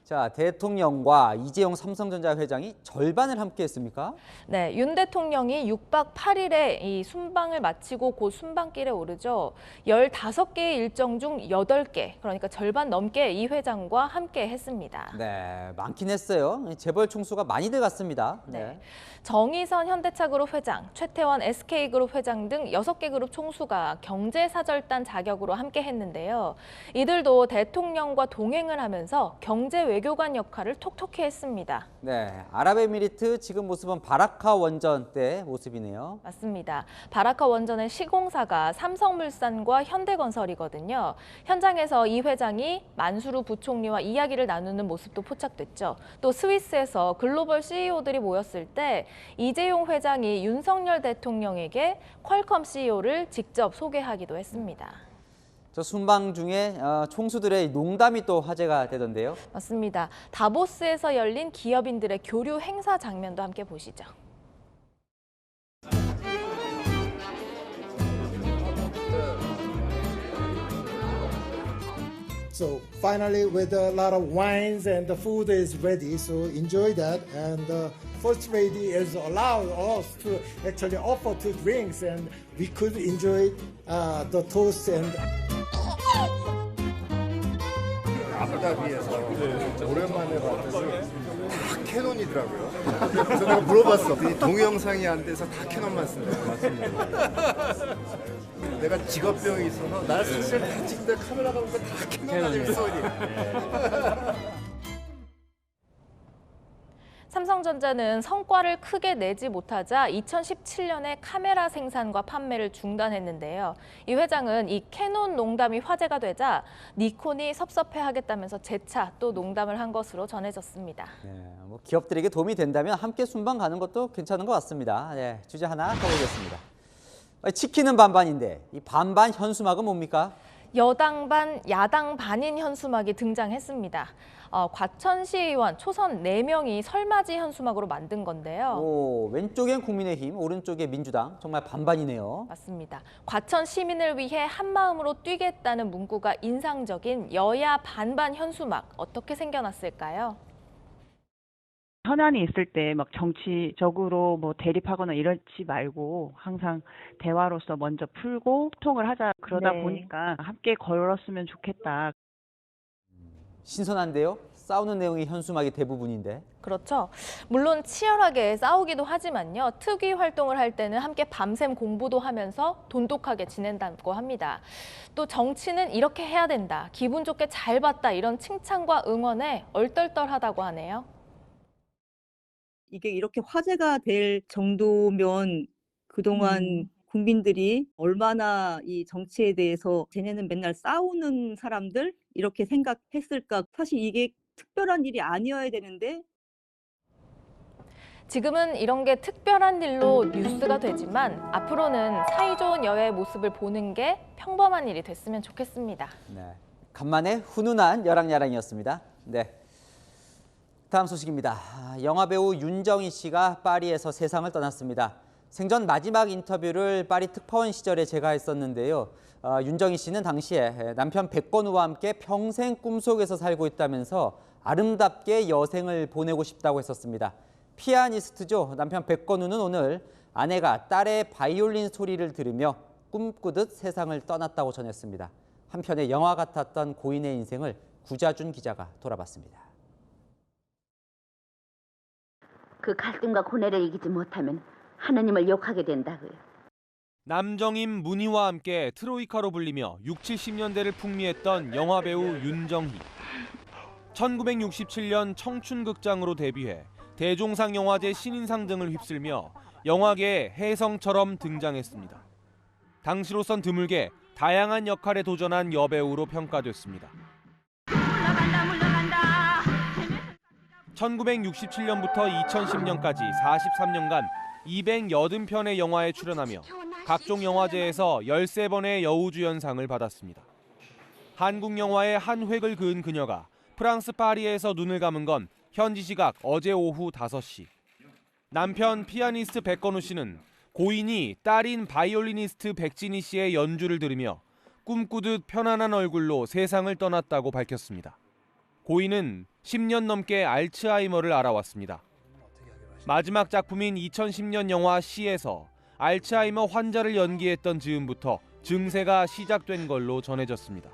자, 대통령과 이재용 삼성전자 회장이 절반을 함께 했습니까? 네, 윤 대통령이 6박 8일에 이 순방을 마치고 곧 순방길에 오르죠. 15개의 일정 중 8개, 그러니까 절반 넘게 이 회장과 함께 했습니다. 네, 많긴 했어요. 재벌 총수가 많이들 갔습니다. 네. 정의선 현대차그룹 회장, 최태원 SK그룹 회장 등 6개 그룹 총수가 경제사절단 자격으로 함께 했는데요. 이들도 대통령과 동행을 하면서 경제 외교관 역할을 톡톡히 했습니다. 네, 아랍에미리트 지금 모습은 바라카 원전 때 모습이네요. 맞습니다. 바라카 원전의 시공사가 삼성물산과 현대건설이거든요. 현장에서 이 회장이 만수르 부총리와 이야기를 나누는 모습도 포착됐죠. 또 스위스에서 글로벌 CEO들이 모였을 때 이재용 회장이 윤석열 대통령에게 퀄컴 CEO를 직접 소개하기도 했습니다. 저 순방 중에 총수들의 농담이 또 화제가 되던데요. 맞습니다. 다보스에서 열린 기업인들의 교류 행사 장면도 함께 보시죠. So finally, with a lot of wines and the food is ready, so enjoy that. And the first lady is allowed us to actually offer 2 drinks, and we could enjoy the toast and. 아부다비에서 오랜만에 봤더니 다 캐논이더라고요. 그래서 내가 물어봤어. 동영상이 안 돼서 다 캐논만 쓴다. 맞습니다. 내가 직업병이 있어서 나 사실 다 찍는데 카메라가 보니까 다 캐논 가지고 소니. 삼성전자는 성과를 크게 내지 못하자 2017년에 카메라 생산과 판매를 중단했는데요. 이 회장은 이 캐논 농담이 화제가 되자 니콘이 섭섭해하겠다면서 재차 또 농담을 한 것으로 전해졌습니다. 네, 뭐 기업들에게 도움이 된다면 함께 순방 가는 것도 괜찮은 것 같습니다. 네, 주제 하나 더 보겠습니다. 치킨은 반반인데 이 반반 현수막은 뭡니까? 여당 반, 야당 반인 현수막이 등장했습니다. 과천시의원 초선 4명이 설맞이 현수막으로 만든 건데요. 오, 왼쪽엔 국민의힘, 오른쪽에 민주당. 정말 반반이네요. 맞습니다. 과천 시민을 위해 한마음으로 뛰겠다는 문구가 인상적인 여야 반반 현수막 어떻게 생겨났을까요? 현안이 있을 때 막 정치적으로 뭐 대립하거나 이러지 말고 항상 대화로서 먼저 풀고 소통을 하자. 그러다 보니까 함께 걸었으면 좋겠다. 신선한데요? 싸우는 내용이 현수막이 대부분인데. 그렇죠. 물론 치열하게 싸우기도 하지만요. 특위 활동을 할 때는 함께 밤샘 공부도 하면서 돈독하게 지낸다고 합니다. 또 정치는 이렇게 해야 된다, 기분 좋게 잘 봤다 이런 칭찬과 응원에 얼떨떨하다고 하네요. 이게 이렇게 화제가 될 정도면 그동안 국민들이 얼마나 이 정치에 대해서 쟤네는 맨날 싸우는 사람들 이렇게 생각했을까. 사실 이게 특별한 일이 아니어야 되는데. 지금은 이런 게 특별한 일로 뉴스가 되지만 앞으로는 사이좋은 여야의 모습을 보는 게 평범한 일이 됐으면 좋겠습니다. 네, 간만에 훈훈한 여랑야랑이었습니다. 네, 다음 소식입니다. 영화배우 윤정희 씨가 파리에서 세상을 떠났습니다. 생전 마지막 인터뷰를 파리 특파원 시절에 제가 했었는데요. 윤정희 씨는 당시에 남편 백건우와 함께 평생 꿈속에서 살고 있다면서 아름답게 여생을 보내고 싶다고 했었습니다. 피아니스트죠. 남편 백건우는 오늘 아내가 딸의 바이올린 소리를 들으며 꿈꾸듯 세상을 떠났다고 전했습니다. 한편의 영화 같았던 고인의 인생을 구자준 기자가 돌아봤습니다. 그 갈등과 고뇌를 이기지 못하면 하느님을 욕하게 된다고요. 남정임, 문희와 함께 트로이카로 불리며 60, 70년대를 풍미했던 영화배우 윤정희. 1967년 청춘극장으로 데뷔해 대종상 영화제 신인상 등을 휩쓸며 영화계의 혜성처럼 등장했습니다. 당시로선 드물게 다양한 역할에 도전한 여배우로 평가됐습니다. 1967년부터 2010년까지 43년간 280편의 영화에 출연하며 각종 영화제에서 13번의 여우주연상을 받았습니다. 한국 영화의 한 획을 그은 그녀가 프랑스 파리에서 눈을 감은 건 현지 시각 어제 오후 5시. 남편 피아니스트 백건우 씨는 고인이 딸인 바이올리니스트 백진희 씨의 연주를 들으며 꿈꾸듯 편안한 얼굴로 세상을 떠났다고 밝혔습니다. 고인은 10년 넘게 알츠하이머를 앓아왔습니다. 마지막 작품인 2010년 영화 시에서 알츠하이머 환자를 연기했던 즈음부터 증세가 시작된 걸로 전해졌습니다.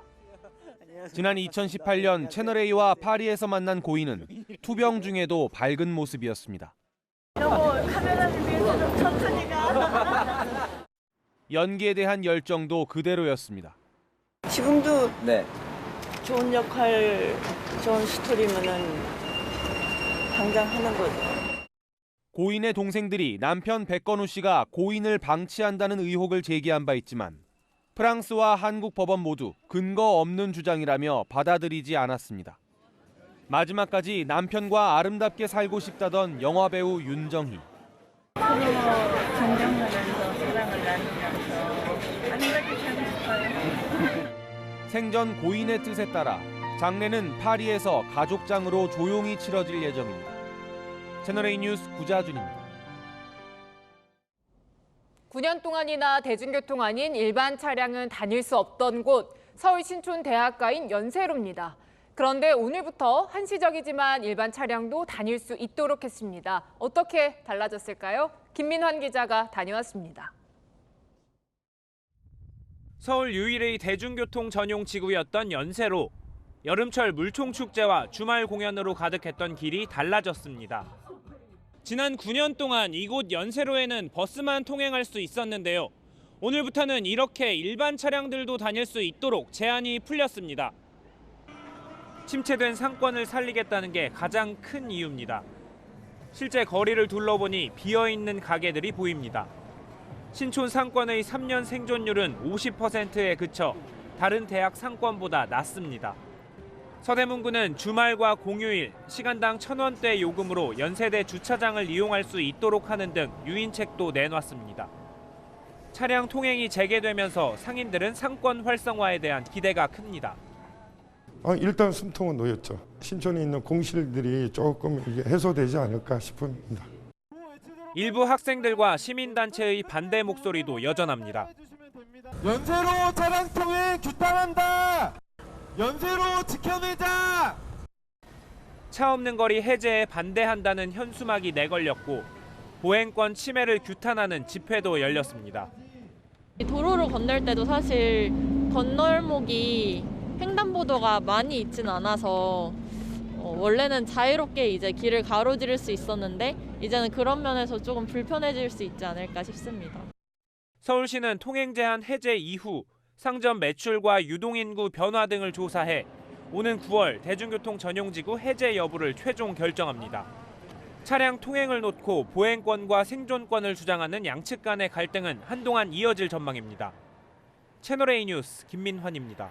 지난 2018년 채널A와 파리에서 만난 고인은 투병 중에도 밝은 모습이었습니다. 카메라를 위해서 좀 천천히 가. 연기에 대한 열정도 그대로였습니다. 지금도 네. 좋은 역할, 좋은 스토리면은 당장 하는 거죠. 고인의 동생들이 남편 백건우 씨가 고인을 방치한다는 의혹을 제기한 바 있지만 프랑스와 한국 법원 모두 근거 없는 주장이라며 받아들이지 않았습니다. 마지막까지 남편과 아름답게 살고 싶다던 영화배우 윤정희. 서로 존경하면서 사랑을 나누면서 아름답게 살고 싶어요. 생전 고인의 뜻에 따라 장례는 파리에서 가족장으로 조용히 치러질 예정입니다. 채널A 뉴스 구자준입니다. 9년 동안이나 대중교통 아닌 일반 차량은 다닐 수 없던 곳, 서울 신촌 대학가인 연세로입니다. 그런데 오늘부터 한시적이지만 일반 차량도 다닐 수 있도록 했습니다. 어떻게 달라졌을까요? 김민환 기자가 다녀왔습니다. 서울 유일의 대중교통 전용 지구였던 연세로. 여름철 물총축제와 주말 공연으로 가득했던 길이 달라졌습니다. 지난 9년 동안 이곳 연세로에는 버스만 통행할 수 있었는데요. 오늘부터는 이렇게 일반 차량들도 다닐 수 있도록 제한이 풀렸습니다. 침체된 상권을 살리겠다는 게 가장 큰 이유입니다. 실제 거리를 둘러보니 비어있는 가게들이 보입니다. 신촌 상권의 3년 생존율은 50%에 그쳐 다른 대학 상권보다 낮습니다. 서대문구는 주말과 공휴일 시간당 1,000원대 요금으로 연세대 주차장을 이용할 수 있도록 하는 등 유인책도 내놨습니다. 차량 통행이 재개되면서 상인들은 상권 활성화에 대한 기대가 큽니다. 일단 숨통은 놓였죠. 신촌에 있는 공실들이 조금 해소되지 않을까 싶습니다. 일부 학생들과 시민단체의 반대 목소리도 여전합니다. 연세로 차량 통행 규탄한다! 연세로 지켜내자! 차 없는 거리 해제에 반대한다는 현수막이 내걸렸고 보행권 침해를 규탄하는 집회도 열렸습니다. 도로를 건널 때도 사실 건널목이 횡단보도가 많이 있지는 않아서 원래는 자유롭게 이제 길을 가로지를 수 있었는데 이제는 그런 면에서 조금 불편해질 수 있지 않을까 싶습니다. 서울시는 통행 제한 해제 이후 상점 매출과 유동인구 변화 등을 조사해 오는 9월 대중교통 전용지구 해제 여부를 최종 결정합니다. 차량 통행을 놓고 보행권과 생존권을 주장하는 양측 간의 갈등은 한동안 이어질 전망입니다. 채널A 뉴스 김민환입니다.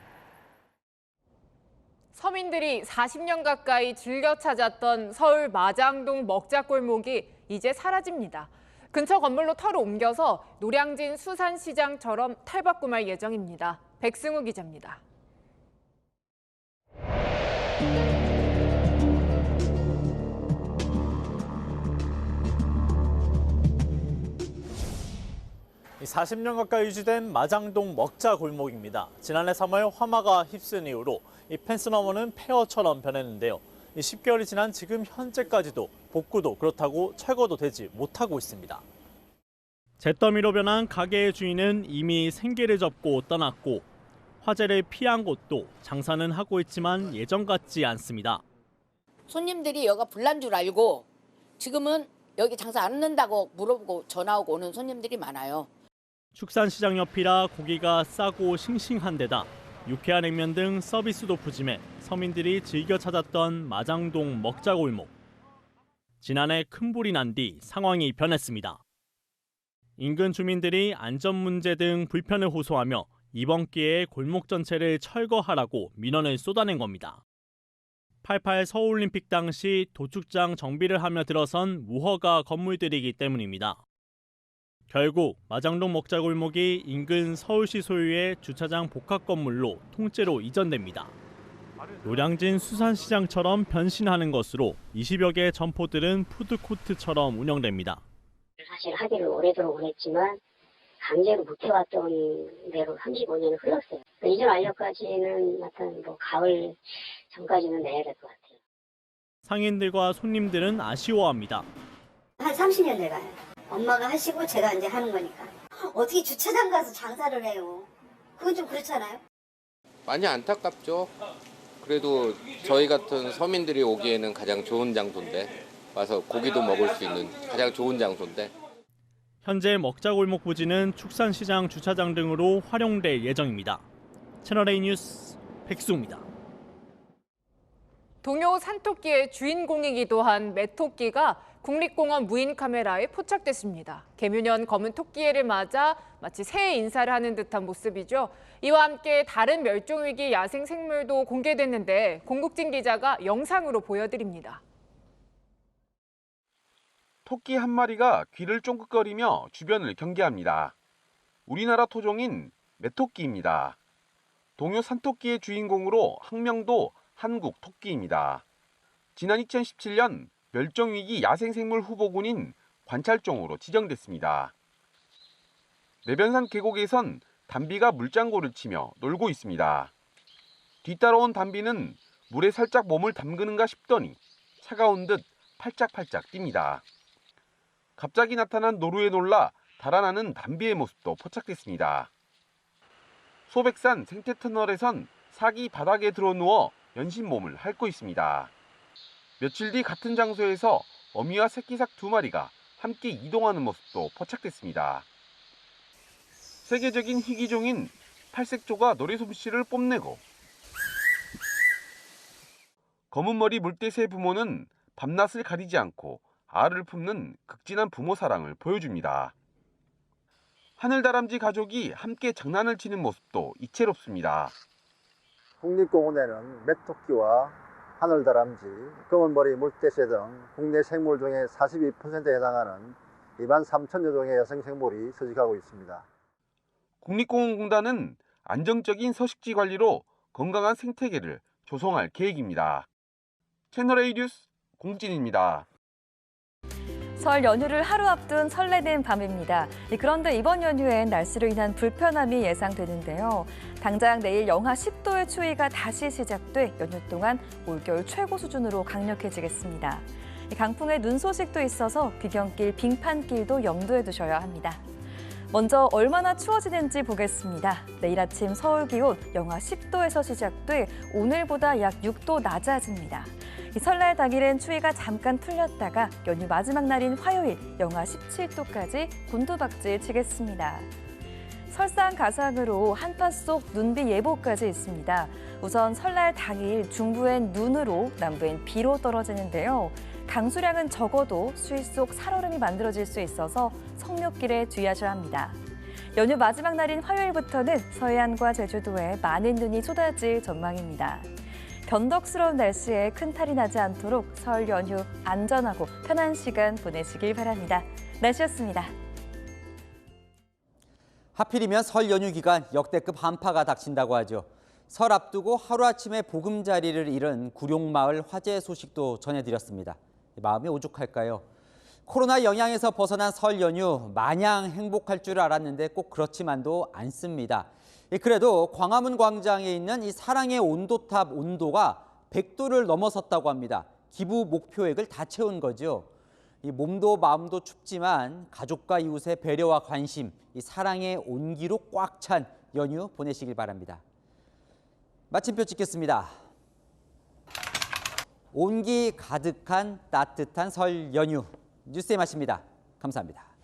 서민들이 40년 가까이 즐겨 찾았던 서울 마장동 먹자골목이 이제 사라집니다. 근처 건물로 터를 옮겨서 노량진 수산시장처럼 탈바꿈할 예정입니다. 백승우 기자입니다. 이 40년 가까이 유지된 마장동 먹자 골목입니다. 지난해 3월 화마가 휩쓴 이후로 이 펜스 너머는 폐허처럼 변했는데요. 10개월이 지난 지금 현재까지도 복구도 그렇다고 철거도 되지 못하고 있습니다. 잿더미로 변한 가게의 주인은 이미 생계를 접고 떠났고 화재를 피한 곳도 장사는 하고 있지만 예전 같지 않습니다. 손님들이 여기가 불난 줄 알고 지금은 여기 장사 안 한다고 물어보고 전화 오고 오는 손님들이 많아요. 축산시장 옆이라 고기가 싸고 싱싱한 데다 유쾌한 냉면 등 서비스도 푸짐해 서민들이 즐겨 찾았던 마장동 먹자골목. 지난해 큰 불이 난 뒤 상황이 변했습니다. 인근 주민들이 안전 문제 등 불편을 호소하며 이번 기회에 골목 전체를 철거하라고 민원을 쏟아낸 겁니다. 88 서울올림픽 당시 도축장 정비를 하며 들어선 무허가 건물들이기 때문입니다. 결국 마장동 먹자골목이 인근 서울시 소유의 주차장 복합 건물로 통째로 이전됩니다. 노량진 수산시장처럼 변신하는 것으로 20여 개의 점포들은 푸드코트처럼 운영됩니다. 사실 하기를 오래도록 했지만 강제로 묵혀왔던 대로 35년이 흘렀어요. 이전 완료까지는 하여튼 가을 전까지는 내야 될 것 같아요. 상인들과 손님들은 아쉬워합니다. 한 30년 돼가요. 엄마가 하시고 제가 이제 하는 거니까. 어떻게 주차장 가서 장사를 해요? 그건 좀 그렇잖아요? 많이 안타깝죠. 그래도 저희 같은 서민들이 오기에는 가장 좋은 장소인데 와서 고기도 먹을 수 있는 가장 좋은 장소인데. 현재 먹자골목 부지는 축산시장 주차장 등으로 활용될 예정입니다. 채널A 뉴스 백수입니다. 동요 산토끼의 주인공이기도 한 메토끼가 국립공원 무인 카메라에 포착됐습니다. 개묘년 검은 토끼해를 맞아 마치 새해 인사를 하는 듯한 모습이죠. 이와 함께 다른 멸종위기 야생생물도 공개됐는데 공국진 기자가 영상으로 보여드립니다. 토끼 한 마리가 귀를 쫑긋거리며 주변을 경계합니다. 우리나라 토종인 메토끼입니다. 동요 산토끼의 주인공으로 학명도 한국 토끼입니다. 지난 2017년 멸종위기 야생생물 후보군인 관찰종으로 지정됐습니다. 내변산 계곡에선 담비가 물장구를 치며 놀고 있습니다. 뒤따라온 담비는 물에 살짝 몸을 담그는가 싶더니 차가운 듯 팔짝팔짝 뜁니다. 갑자기 나타난 노루에 놀라 달아나는 담비의 모습도 포착됐습니다. 소백산 생태터널에선 삭이 바닥에 들어누워 연신 몸을 핥고 있습니다. 며칠 뒤 같은 장소에서 어미와 새끼삭 2마리가 함께 이동하는 모습도 포착됐습니다. 세계적인 희귀종인 팔색조가 노래솜씨를 뽐내고 검은머리 물대새 부모는 밤낮을 가리지 않고 알을 품는 극진한 부모 사랑을 보여줍니다. 하늘다람쥐 가족이 함께 장난을 치는 모습도 이채롭습니다. 국립공원에는 메토끼와 하늘다람쥐, 검은머리 물대새 등 국내 생물 중에 42%에 해당하는 23,000여 종의 야생생물이 서식하고 있습니다. 국립공원공단은 안정적인 서식지 관리로 건강한 생태계를 조성할 계획입니다. 채널A 뉴스 공진입니다. 설 연휴를 하루 앞둔 설레는 밤입니다. 그런데 이번 연휴엔 날씨로 인한 불편함이 예상되는데요. 당장 내일 영하 10도의 추위가 다시 시작돼 연휴 동안 올겨울 최고 수준으로 강력해지겠습니다. 강풍에 눈 소식도 있어서 귀경길, 빙판길도 염두에 두셔야 합니다. 먼저 얼마나 추워지는지 보겠습니다. 내일 아침 서울 기온 영하 10도에서 시작돼 오늘보다 약 6도 낮아집니다. 이 설날 당일엔 추위가 잠깐 풀렸다가 연휴 마지막 날인 화요일 영하 17도까지 곤두박질 치겠습니다. 설상가상으로 한파 속 눈비 예보까지 있습니다. 우선 설날 당일 중부엔 눈으로 남부엔 비로 떨어지는데요. 강수량은 적어도 수위 속 살얼음이 만들어질 수 있어서 성묘길에 주의하셔야 합니다. 연휴 마지막 날인 화요일부터는 서해안과 제주도에 많은 눈이 쏟아질 전망입니다. 변덕스러운 날씨에 큰 탈이 나지 않도록 설 연휴 안전하고 편한 시간 보내시길 바랍니다. 날씨였습니다. 하필이면 설 연휴 기간 역대급 한파가 닥친다고 하죠. 설 앞두고 하루아침에 보금자리를 잃은 구룡마을 화재 소식도 전해드렸습니다. 마음이 오죽할까요? 코로나 영향에서 벗어난 설 연휴 마냥 행복할 줄 알았는데 꼭 그렇지만도 않습니다. 그래도 광화문 광장에 있는 이 사랑의 온도탑 온도가 100도를 넘어섰다고 합니다. 기부 목표액을 다 채운 거죠. 이 몸도 마음도 춥지만 가족과 이웃의 배려와 관심, 이 사랑의 온기로 꽉 찬 연휴 보내시길 바랍니다. 마침표 찍겠습니다. 온기 가득한 따뜻한 설 연휴 뉴스의 맛입니다. 감사합니다.